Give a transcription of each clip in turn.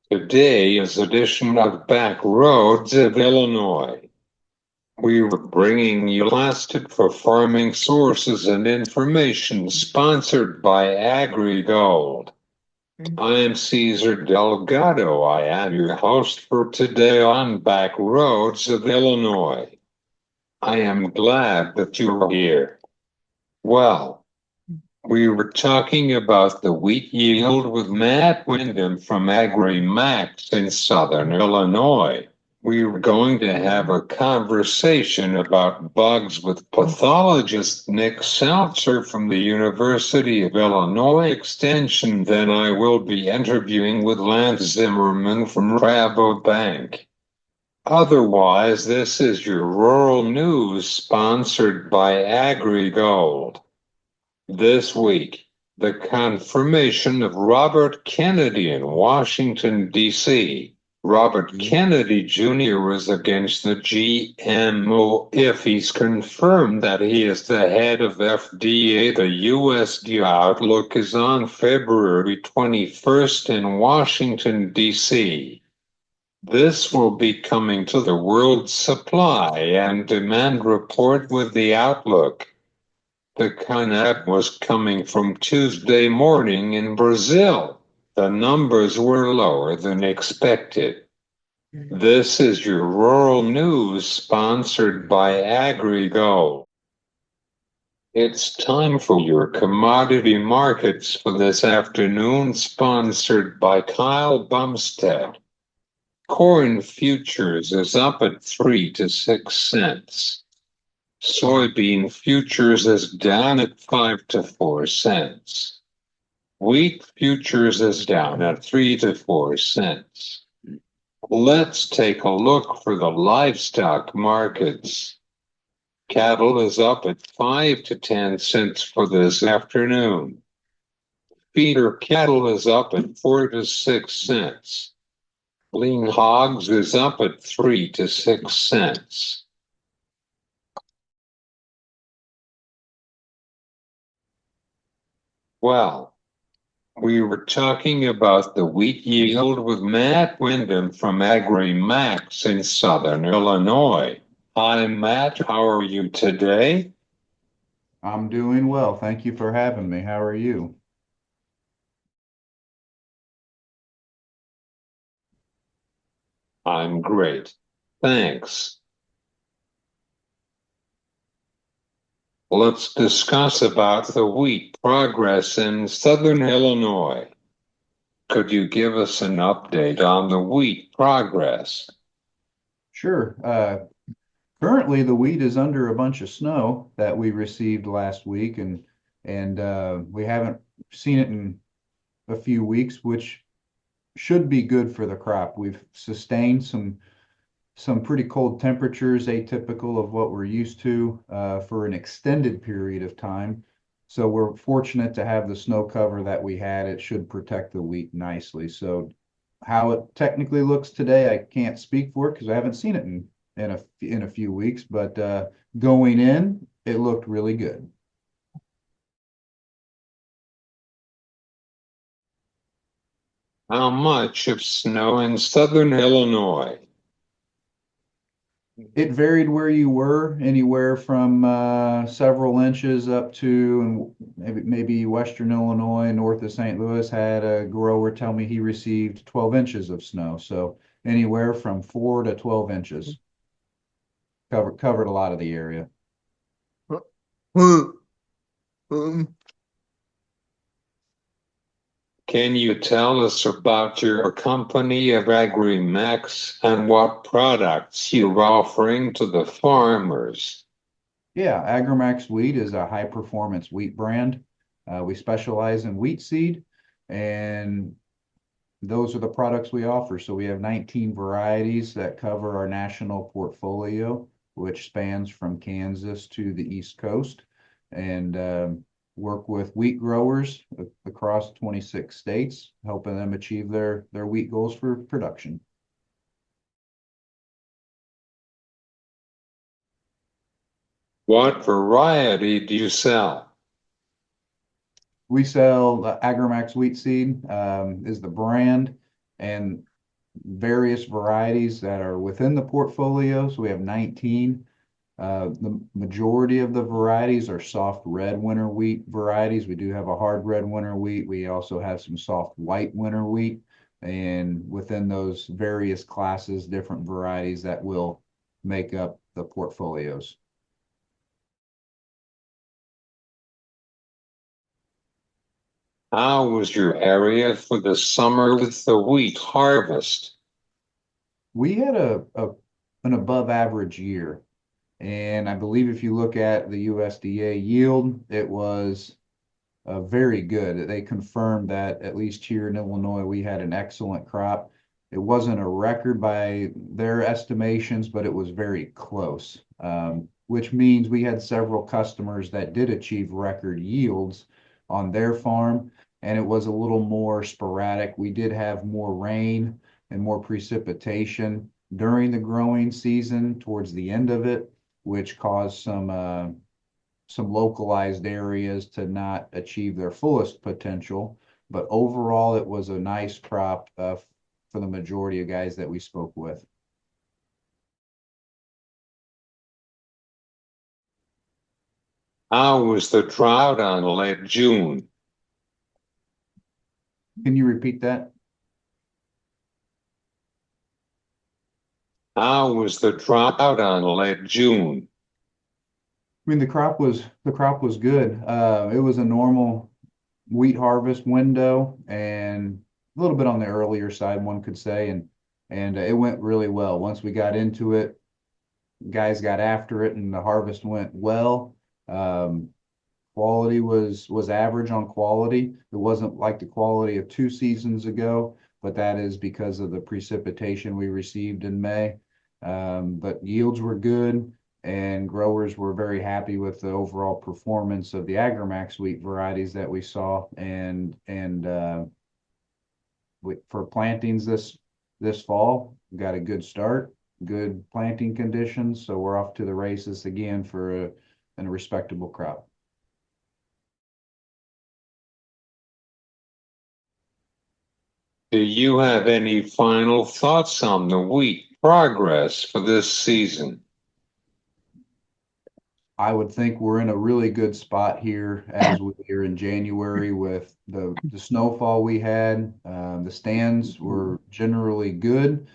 Today is edition of Back Roads of Illinois. We were bringing you lasted for farming sources and information sponsored by Agri. I am Cesar Delgado. I am your host for today on Back Roads of Illinois. I am glad that you're here. Well, we were talking about the wheat yield with Matt Wyndham from Maxx in Southern Illinois. We were going to have a conversation about bugs with pathologist Nick Seltzer from the University of Illinois Extension. Then I will be interviewing with Lance Zimmerman from Rabo Bank. Otherwise, this is your rural news sponsored by Agri. This week, the confirmation of Robert Kennedy in Washington, D.C. Robert Kennedy Jr. is against the GMO if he's confirmed that he is the head of FDA. The USDA outlook is on February 21st in Washington, D.C. This will be coming to the World Supply and Demand Report with the outlook. The connect was coming from Tuesday morning in Brazil. The numbers were lower than expected. This is your rural news sponsored by Agri. It's time for your commodity markets for this afternoon, sponsored by Kyle Bumstead. Corn futures is up at 3 to 6 cents. Soybean futures is down at 5 to 4 cents. Wheat futures is down at 3 to 4 cents. Let's take a look for the livestock markets. Cattle is up at 5 to 10 cents for this afternoon. Feeder cattle is up at 4 to 6 cents. Lean hogs is up at 3 to 6 cents. Well, we were talking about the wheat yield with Matt Wyndham from Maxx in Southern Illinois. Hi, Matt. How are you today? I'm doing well. Thank you for having me. How are you? I'm great. Thanks. Let's discuss about the wheat progress in Southern Illinois. Could you give us an update on the wheat progress? Sure. Currently, the wheat is under a bunch of snow that we received last week, and we haven't seen it in a few weeks, which should be good for the crop. We've sustained some pretty cold temperatures, atypical of what we're used to for an extended period of time. So we're fortunate to have the snow cover that we had. It should protect the wheat nicely. So how it technically looks today, I can't speak for it because I haven't seen it in a few weeks. But going in, it looked really good. How much of snow in Southern Illinois? It varied where you were, anywhere from several inches up to, and maybe Western Illinois, north of St. Louis, had a grower tell me he received 12 inches of snow. So anywhere from 4 to 12 inches covered a lot of the area. Can you tell us about your company of Maxx and what products you're offering to the farmers? Yeah, Agramax wheat is a high performance wheat brand. We specialize in wheat seed, and those are the products we offer. So we have 19 varieties that cover our national portfolio, which spans from Kansas to the East Coast, and work with wheat growers across 26 states, helping them achieve their wheat goals for production. What variety do you sell? We sell Agramax wheat seed is the brand, and various varieties that are within the portfolio. So we have 19. The majority of the varieties are soft red winter wheat varieties. We do have a hard red winter wheat. We also have some soft white winter wheat. And within those various classes, different varieties that will make up the portfolios. How was your area for the summer with the wheat harvest? We had an above average year. And I believe if you look at the USDA yield, it was very good. They confirmed that at least here in Illinois, we had an excellent crop. It wasn't a record by their estimations, but it was very close, which means we had several customers that did achieve record yields on their farm, and it was a little more sporadic. We did have more rain and more precipitation during the growing season towards the end of it, which caused some localized areas to not achieve their fullest potential. But overall, it was a nice crop for the majority of guys that we spoke with. How was the drought on late June? Can you repeat that? How was the drought on late June? I mean, the crop was good. It was a normal wheat harvest window and a little bit on the earlier side, one could say, and it went really well. Once we got into it, guys got after it, and the harvest went well. Um, Quality was average on quality. It wasn't like the quality of 2 seasons ago, but that is because of the precipitation we received in May. But yields were good, and growers were very happy with the overall performance of the Max wheat varieties that we saw. For plantings this fall, we got a good start, good planting conditions, so we're off to the races again for a respectable crop. Do you have any final thoughts on the wheat progress for this season? I would think we're in a really good spot here as we're in January with the snowfall we had. The stands were generally good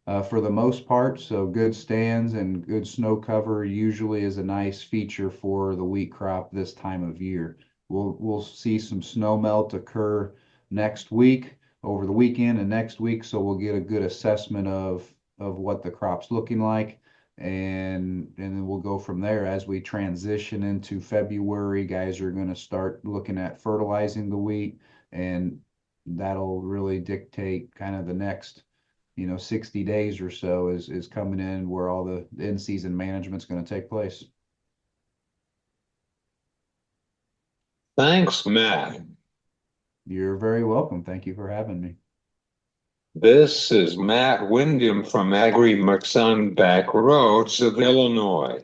for the most part, so good stands and good snow cover usually is a nice feature for the wheat crop this time of year. We'll see some snow melt occur next week, over the weekend and next week, so we'll get a good assessment of what the crop's looking like, and then we'll go from there. As we transition into February, guys are going to start looking at fertilizing the wheat, and that'll really dictate kind of the next 60 days or so is coming in where all the in-season management's going to take place. Thanks, Matt. You're very welcome. Thank you for having me. This is Matt Windham from Agri Maxx on Back Roads of Illinois.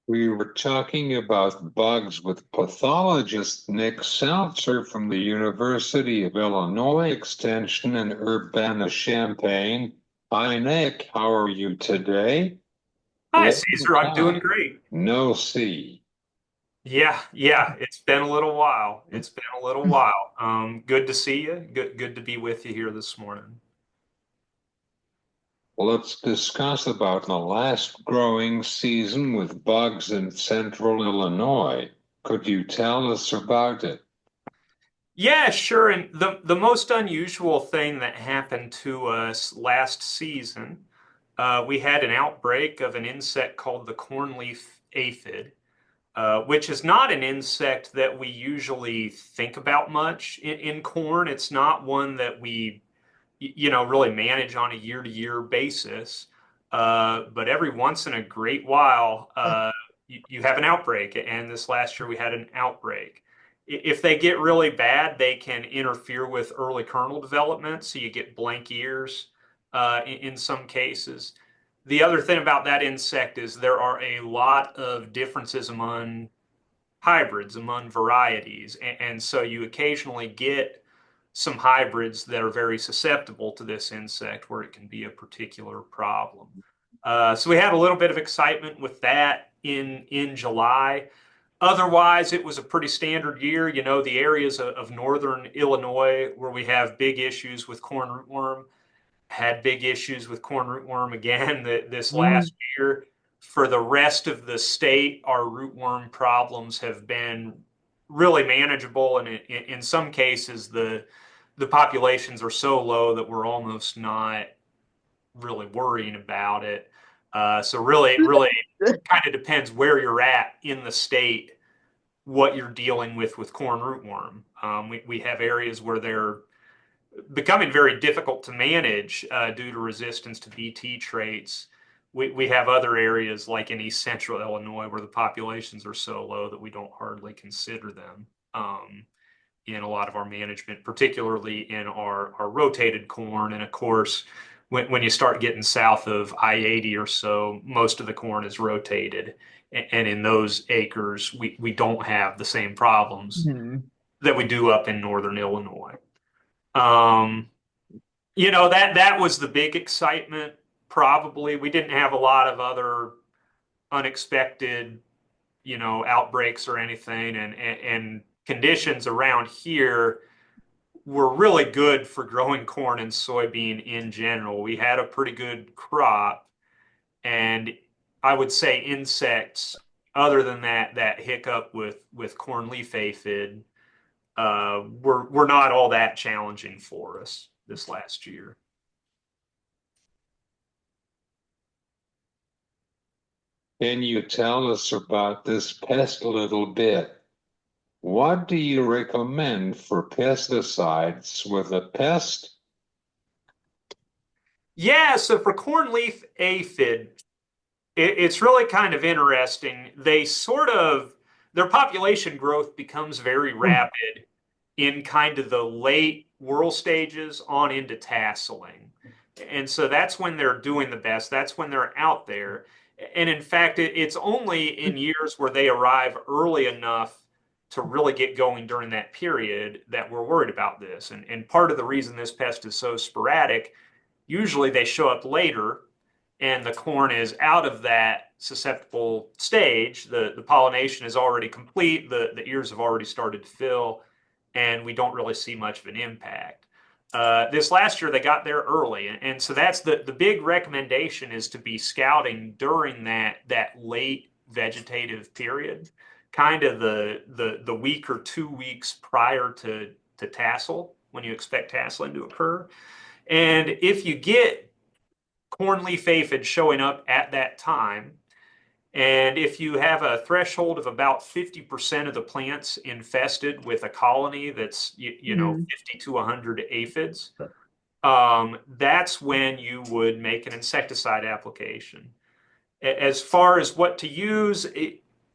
We were talking about bugs with pathologist Nick Seltzer from the University of Illinois Extension in Urbana-Champaign. Hi, Nick. How are you today? Hi, Long Caesar. I'm doing time. great. No see. Yeah. It's been a little while. It's been a little while. Good to see you. Good to be with you here this morning. Let's discuss about the last growing season with bugs in central Illinois. Could you tell us about it? Yeah, sure. And the most unusual thing that happened to us last season, we had an outbreak of an insect called the cornleaf aphid, which is not an insect that we usually think about much in corn. It's not one that we really manage on a year-to-year basis. But every once in a great while, you have an outbreak. And this last year we had an outbreak. If they get really bad, they can interfere with early kernel development. So you get blank ears in some cases. The other thing about that insect is there are a lot of differences among hybrids among varieties. And so you occasionally get some hybrids that are very susceptible to this insect where it can be a particular problem. So we had a little bit of excitement with that in July. Otherwise, it was a pretty standard year. You know, the areas of northern Illinois where we have big issues with corn rootworm had big issues with corn rootworm again this last year. For the rest of the state, our rootworm problems have been really manageable, and in some cases, the populations are so low that we're almost not really worrying about it. So really, it really kind of depends where you're at in the state, what you're dealing with corn rootworm. We have areas where they're becoming very difficult to manage due to resistance to Bt traits. We have other areas like in East Central Illinois where the populations are so low that we don't hardly consider them in a lot of our management, particularly in our rotated corn. And of course, when you start getting south of I-80 or so, most of the corn is rotated. And in those acres, we don't have the same problems that we do up in northern Illinois. You know, that was the big excitement. Probably we didn't have a lot of other unexpected, you know, outbreaks or anything, and conditions around here were really good for growing corn and soybean in general. We had a pretty good crop, and I would say insects, other than that hiccup with corn leaf aphid, were not all that challenging for us this last year. Can you tell us about this pest a little bit? What do you recommend for pesticides with a pest? Yeah, so for corn leaf aphid, it's really kind of interesting. Their population growth becomes very rapid in kind of the late whorl stages on into tasseling. And so that's when they're doing the best. That's when they're out there. And in fact, it's only in years where they arrive early enough to really get going during that period that we're worried about this. And part of the reason this pest is so sporadic, usually they show up later and the corn is out of that susceptible stage. The pollination is already complete. The ears have already started to fill, and we don't really see much of an impact. This last year, they got there early. And so that's the big recommendation is to be scouting during that late vegetative period, kind of the week or 2 weeks prior to tassel, when you expect tasseling to occur. And if you get corn leaf aphid showing up at that time, and if you have a threshold of about 50% of the plants infested with a colony that's, you know, 50 to 100 aphids, that's when you would make an insecticide application. As far as what to use,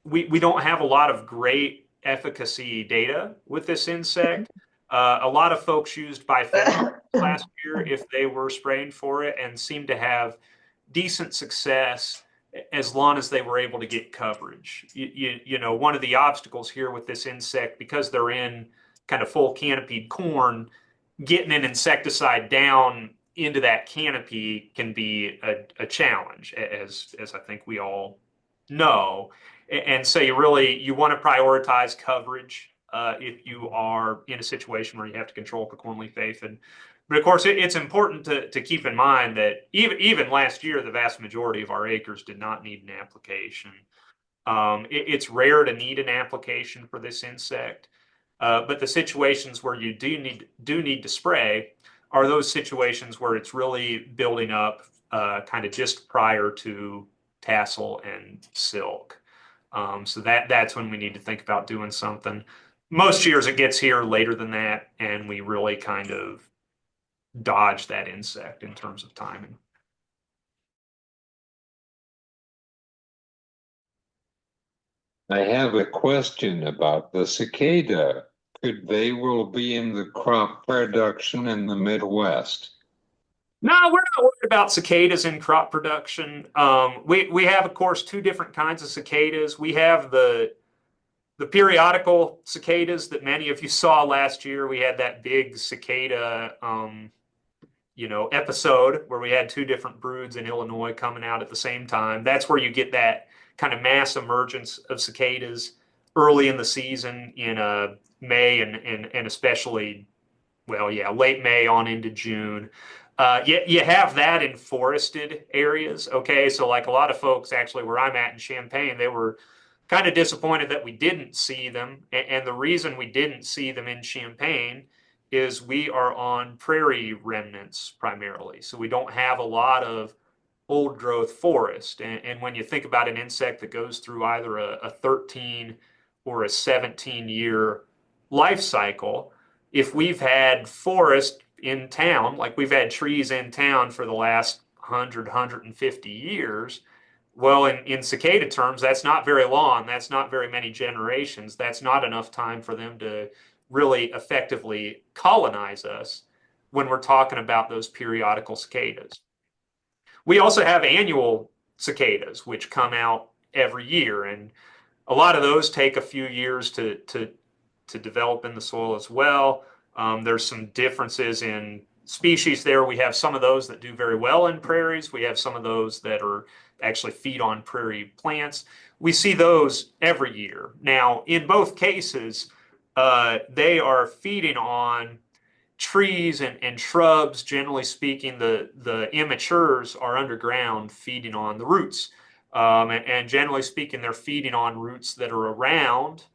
we don't have a lot of great efficacy data with this insect. A lot of folks used bifenthrin last year if they were spraying for it and seemed to have decent success as long as they were able to get coverage. You know, one of the obstacles here with this insect, because they're in kind of full canopied corn, getting an insecticide down into that canopy can be a challenge, as I think we all know. And so you want to prioritize coverage if you are in a situation where you have to control the corn leaf aphid. But of course, it's important to keep in mind that even last year, the vast majority of our acres did not need an application. It's rare to need an application for this insect, but the situations where you do need to spray are those situations where it's really building up kind of just prior to tassel and silk. So that's when we need to think about doing something. Most years it gets here later than that, and we really kind of dodge that insect in terms of timing. I have a question about the cicada. Could they will be in the crop production in the Midwest? No, we're not worried about cicadas in crop production. We have, of course, two different kinds of cicadas. We have the The periodical cicadas that many of you saw last year, we had that big cicada, episode where we had two different broods in Illinois coming out at the same time. That's where you get that kind of mass emergence of cicadas early in the season in May and especially, well, yeah, late May on into June. You have that in forested areas. Okay, so like a lot of folks actually where I'm at in Champaign, they were kind of disappointed that we didn't see them. And the reason we didn't see them in Champaign is we are on prairie remnants primarily. So we don't have a lot of old growth forest. And when you think about an insect that goes through either a 13 or a 17-year life cycle, if we've had forest in town, like we've had trees in town for the last 150 years, well, in cicada terms, that's not very long. That's not very many generations. That's not enough time for them to really effectively colonize us when we're talking about those periodical cicadas. We also have annual cicadas, which come out every year, and a lot of those take a few years to develop in the soil as well. There's some differences in species there. We have some of those that do very well in prairies. We have some of those that are actually feed on prairie plants. We see those every year. Now, in both cases, they are feeding on trees and shrubs. Generally speaking, the immatures are underground feeding on the roots. And generally speaking, they're feeding on roots that are around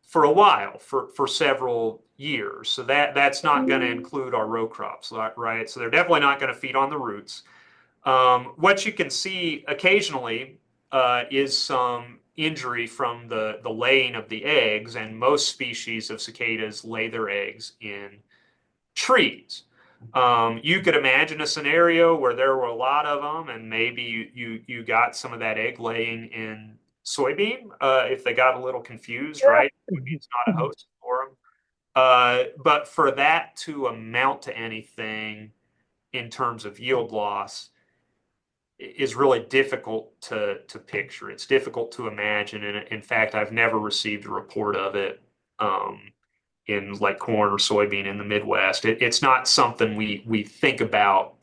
for a while, for several years. So that's not going to include our row crops, right? So they're definitely not going to feed on the roots. What you can see occasionally is some injury from the laying of the eggs, and most species of cicadas lay their eggs in trees. You could imagine a scenario where there were a lot of them, and maybe you got some of that egg laying in soybean if they got a little confused, right? It's not a host for them. But for that to amount to anything in terms of yield loss is really difficult to picture. It's difficult to imagine. And in fact, I've never received a report of it in like corn or soybean in the Midwest. It's not something we think about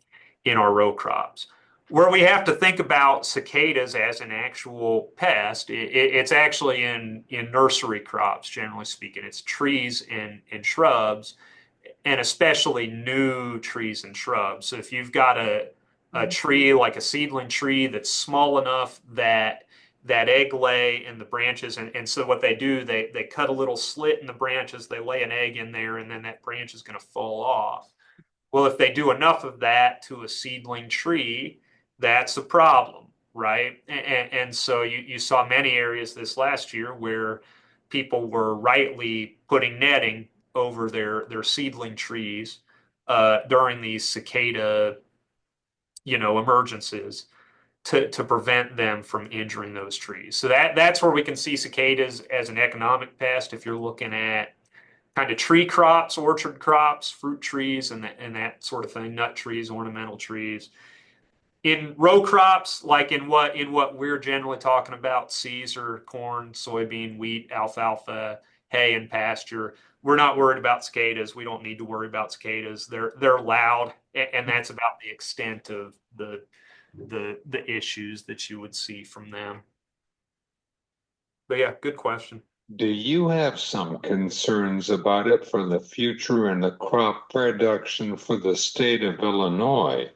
in our row crops. Where we have to think about cicadas as an actual pest, it's actually in nursery crops, generally speaking. It's trees and shrubs, and especially new trees and shrubs. So if you've got a tree, like a seedling tree that's small enough that egg lay in the branches, and so what they do, they cut a little slit in the branches, they lay an egg in there, and then that branch is going to fall off. Well, if they do enough of that to a seedling tree, that's a problem, right? And so you saw many areas this last year where people were rightly putting netting over their seedling trees during these cicada, emergences to prevent them from injuring those trees. So that's where we can see cicadas as an economic pest. If you're looking at kind of tree crops, orchard crops, fruit trees, and that sort of thing, nut trees, ornamental trees. In row crops, like in what we're generally talking about, Caesar, corn, soybean, wheat, alfalfa, hay, and pasture, we're not worried about cicadas. We don't need to worry about cicadas. They're loud, and that's about the extent of the issues that you would see from them. But yeah, good question. Do you have some concerns about it for the future and the crop production for the state of Illinois?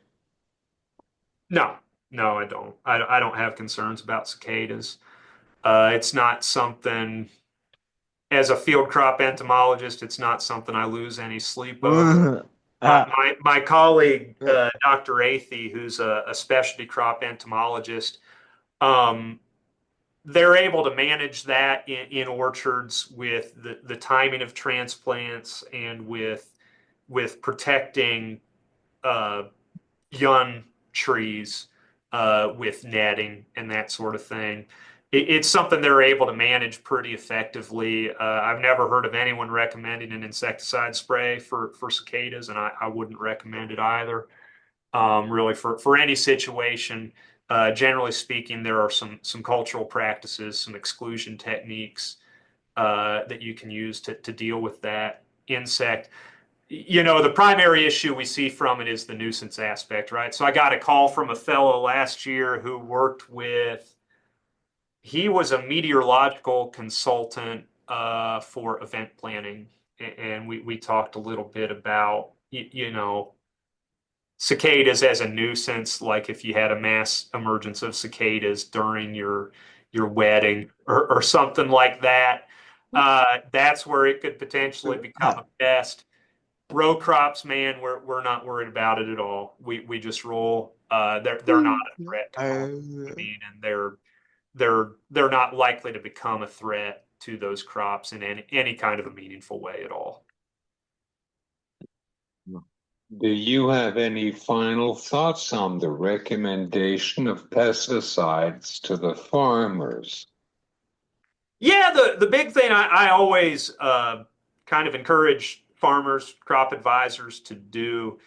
No, I don't. I don't have concerns about cicadas. It's not something, as a field crop entomologist, it's not something I lose any sleep over. My colleague, Dr. Athey, who's a specialty crop entomologist, they're able to manage that in orchards with the timing of transplants and with protecting young trees with netting and that sort of thing. It's something they're able to manage pretty effectively. I've never heard of anyone recommending an insecticide spray for cicadas, and I wouldn't recommend it either. Really, for any situation, generally speaking, there are some cultural practices, some exclusion techniques that you can use to deal with that insect. The primary issue we see from it is the nuisance aspect, right? So I got a call from a fellow last year who worked with, he was a meteorological consultant for event planning. And we talked a little bit about, cicadas as a nuisance, like if you had a mass emergence of cicadas during your wedding or something like that. That's where it could potentially become a pest. Row crops, man, we're not worried about it at all. We just roll. They're not a threat to farmers. I mean, and they're not likely to become a threat to those crops in any kind of a meaningful way at all. Do you have any final thoughts on the recommendation of pesticides to the farmers? Yeah, the big thing I always kind of encourage farmers, crop advisors to do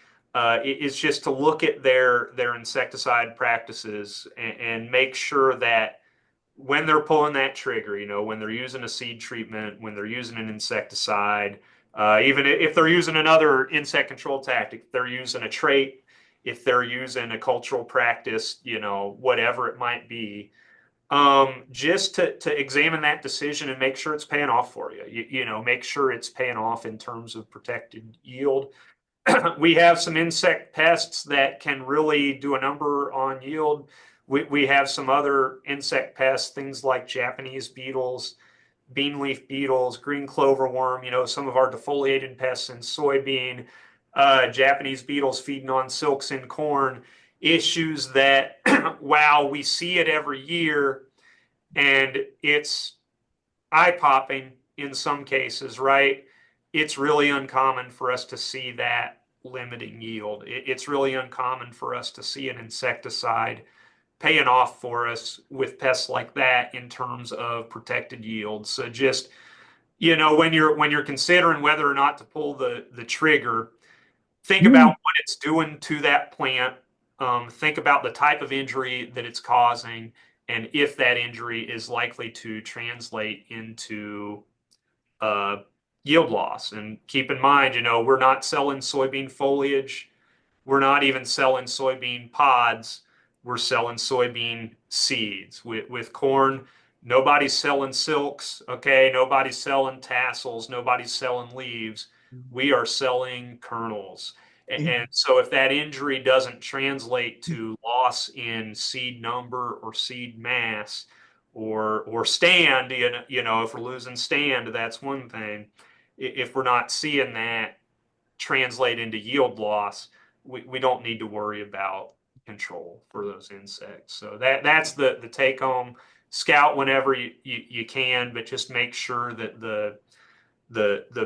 is just to look at their insecticide practices and make sure that when they're pulling that trigger, when they're using a seed treatment, when they're using an insecticide, even if they're using another insect control tactic, if they're using a trait, if they're using a cultural practice, whatever it might be, just to examine that decision and make sure it's paying off for you. Make sure it's paying off in terms of protected yield. We have some insect pests that can really do a number on yield. We have some other insect pests, things like Japanese beetles, bean leaf beetles, green clover worm, some of our defoliated pests in soybean, Japanese beetles feeding on silks in corn, issues that, wow, we see it every year and it's eye-popping in some cases, right? It's really uncommon for us to see that limiting yield. It's really uncommon for us to see an insecticide paying off for us with pests like that in terms of protected yield. So just, when you're considering whether or not to pull the trigger, think about what it's doing to that plant. Think about the type of injury that it's causing, and if that injury is likely to translate into yield loss. And keep in mind, we're not selling soybean foliage. We're not even selling soybean pods. We're selling soybean seeds. With corn, nobody's selling silks, okay? Nobody's selling tassels. Nobody's selling leaves. We are selling kernels. And so if that injury doesn't translate to loss in seed number or seed mass or stand, if we're losing stand, that's one thing. If we're not seeing that translate into yield loss, we don't need to worry about control for those insects. So that's the take home. Scout whenever you can, but just make sure that the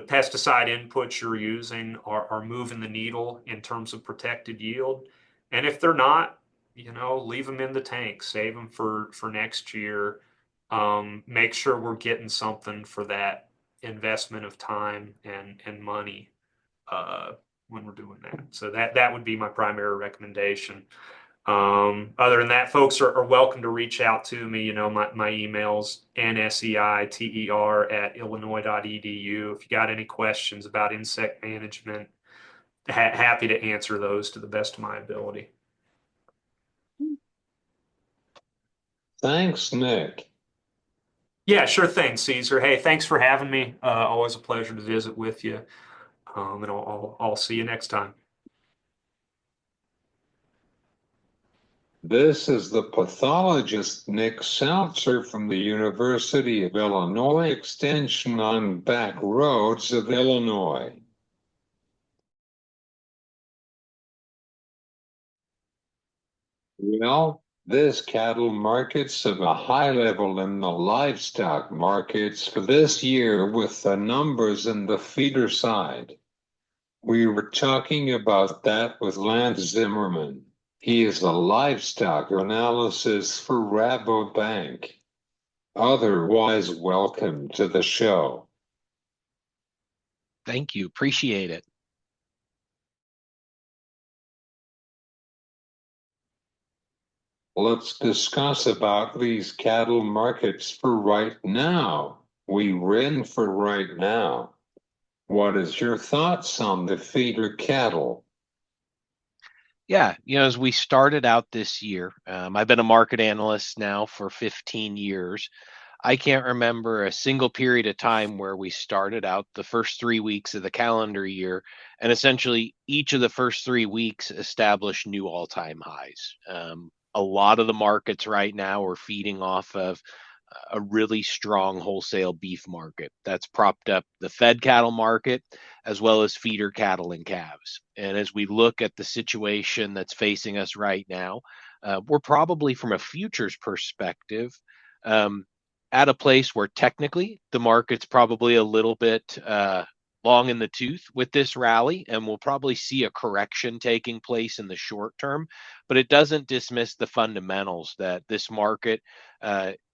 pesticide inputs you're using are moving the needle in terms of protected yield. And if they're not, leave them in the tank, save them for next year. Make sure we're getting something for that investment of time and money when we're doing that. So that would be my primary recommendation. Other than that, folks are welcome to reach out to me. My email's nseiter@illinois.edu. If you got any questions about insect management, happy to answer those to the best of my ability. Thanks, Nick. Yeah, sure thing, Caesar. Hey, thanks for having me. Always a pleasure to visit with you. And I'll see you next time. This is the pathologist Nick Seltzer from the University of Illinois Extension on back roads of Illinois. Well, this cattle market's of a high level in the livestock markets for this year with the numbers in the feeder side. We were talking about that with Lance Zimmerman. He is a livestock analysis for Rabo Bank. Otherwise, welcome to the show. Thank you. Appreciate it. Let's discuss about these cattle markets for right now. we're in for right now. What is your thoughts on the feeder cattle? Yeah, as we started out this year, I've been a market analyst now for 15 years. I can't remember a single period of time where we started out the first 3 weeks of the calendar year, and essentially each of the first 3 weeks established new all-time highs. A lot of the markets right now are feeding off of a really strong wholesale beef market that's propped up the fed cattle market as well as feeder cattle and calves. And as we look at the situation that's facing us right now, we're probably from a futures perspective um, at a place where technically the market's probably a little bit long in the tooth with this rally, and we'll probably see a correction taking place in the short term. But it doesn't dismiss the fundamentals that this market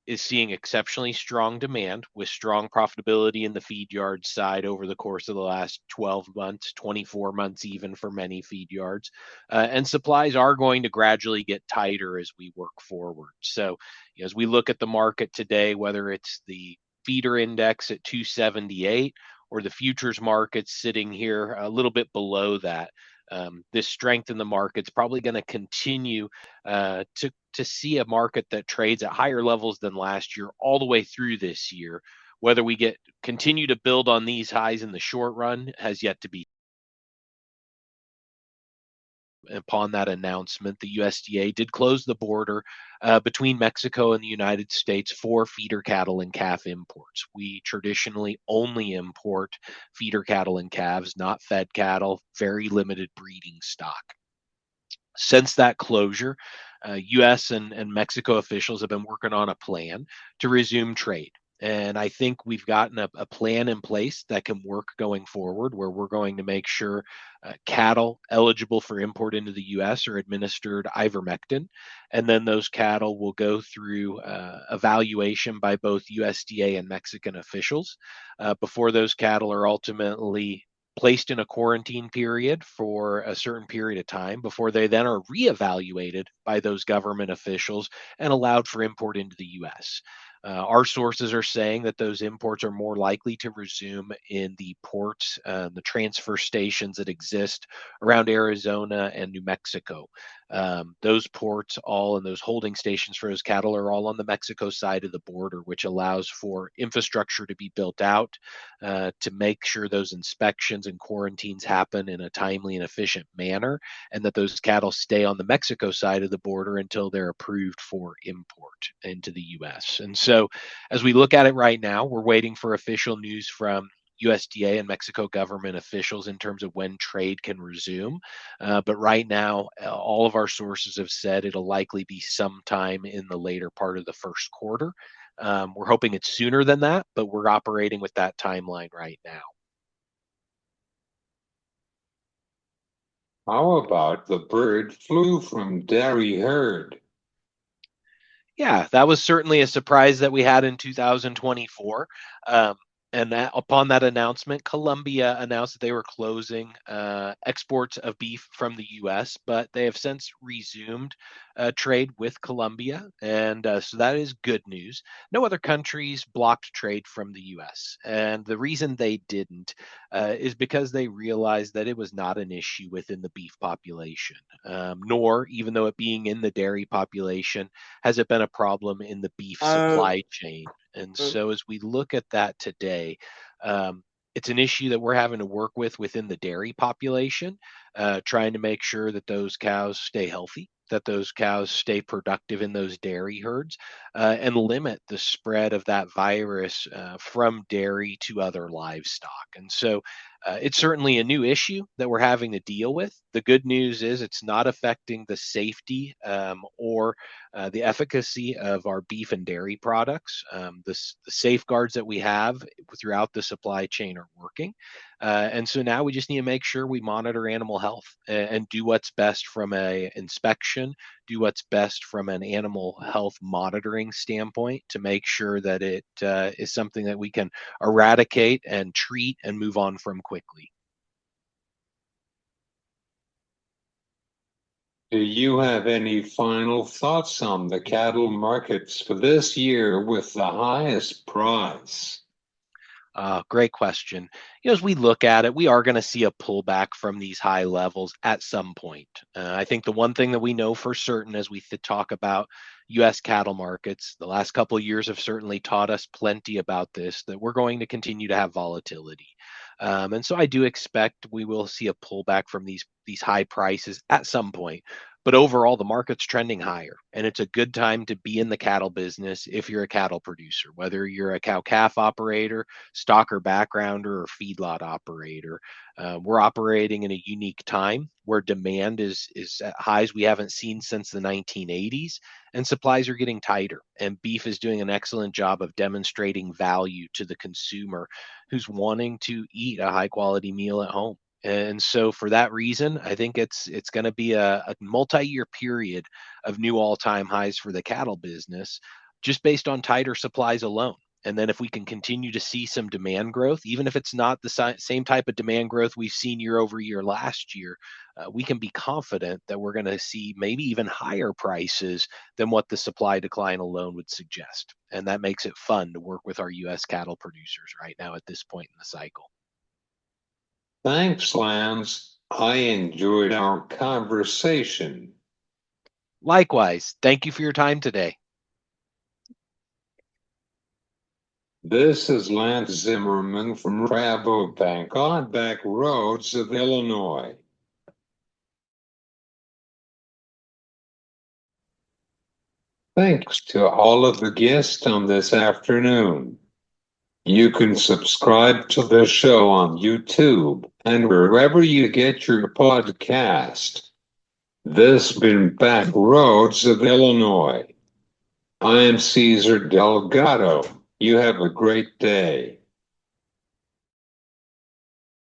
is seeing exceptionally strong demand with strong profitability in the feed yard side over the course of the last 12 months, 24 months, even for many feed yards. And supplies are going to gradually get tighter as we work forward. So, as we look at the market today, whether it's the feeder index at 278 or the futures market sitting here a little bit below that, this strength in the market's probably going to continue to see a market that trades at higher levels than last year all the way through this year. Whether we continue to build on these highs in the short run has yet to be. Upon that announcement, the USDA did close the border between Mexico and the United States for feeder cattle and calf imports. We traditionally only import feeder cattle and calves, not fed cattle, very limited breeding stock. Since that closure, U.S. and Mexico officials have been working on a plan to resume trade. And I think we've gotten a plan in place that can work going forward, where we're going to make sure cattle eligible for import into the U.S. are administered ivermectin. And then those cattle will go through evaluation by both USDA and Mexican officials before those cattle are ultimately placed in a quarantine period for a certain period of time before they then are reevaluated by those government officials and allowed for import into the U.S. Our sources are saying that those imports are more likely to resume in the ports, the transfer stations that exist around Arizona and New Mexico. Those ports and those holding stations for those cattle are all on the Mexico side of the border, which allows for infrastructure to be built out to make sure those inspections and quarantines happen in a timely and efficient manner, and that those cattle stay on the Mexico side of the border until they're approved for import into the U.S. And so as we look at it right now, we're waiting for official news from USDA and Mexico government officials in terms of when trade can resume. But right now, all of our sources have said it'll likely be sometime in the later part of the first quarter. We're hoping it's sooner than that, but we're operating with that timeline right now. How about the bird flu from dairy herd? Yeah, that was certainly a surprise that we had in 2024. And upon that announcement, Colombia announced that they were closing exports of beef from the U.S., but they have since resumed trade with Colombia. And so that is good news. No other countries blocked trade from the U.S. And the reason they didn't is because they realized that it was not an issue within the beef population, nor, even though it being in the dairy population, has it been a problem in the beef supply chain. And so as we look at that today, it's an issue that we're having to work with within the dairy population, trying to make sure that those cows stay healthy, that those cows stay productive in those dairy herds, and limit the spread of that virus from dairy to other livestock. And so it's certainly a new issue that we're having to deal with. The good news is it's not affecting the safety or the efficacy of our beef and dairy products. The safeguards that we have throughout the supply chain are working. And so now we just need to make sure we monitor animal health and do what's best from an inspection, do what's best from an animal health monitoring standpoint to make sure that it is something that we can eradicate and treat and move on from quickly. Do you have any final thoughts on the cattle markets for this year with the highest price? Great question. As we look at it, we are going to see a pullback from these high levels at some point. I think the one thing that we know for certain as we talk about U.S. cattle markets, the last couple of years have certainly taught us plenty about this, that we're going to continue to have volatility. And so I do expect we will see a pullback from these high prices at some point. But overall, the market's trending higher, and it's a good time to be in the cattle business if you're a cattle producer, whether you're a cow-calf operator, stocker backgrounder, or feedlot operator. We're operating in a unique time where demand is at highs we haven't seen since the 1980s, and supplies are getting tighter. And beef is doing an excellent job of demonstrating value to the consumer who's wanting to eat a high-quality meal at home. And so for that reason, I think it's going to be a multi-year period of new all-time highs for the cattle business, just based on tighter supplies alone. And then if we can continue to see some demand growth, even if it's not the same type of demand growth we've seen year over year last year, we can be confident that we're going to see maybe even higher prices than what the supply decline alone would suggest. And that makes it fun to work with our U.S. cattle producers right now at this point in the cycle. Thanks, Lance. I enjoyed our conversation. Likewise, thank you for your time today. This is Lance Zimmerman from Rabo Bank on back roads of Illinois. Thanks to all of the guests on this afternoon. You can subscribe to the show on YouTube and wherever you get your podcast. This has been Back Roads of Illinois. I am Cesar Delgado. You have a great day.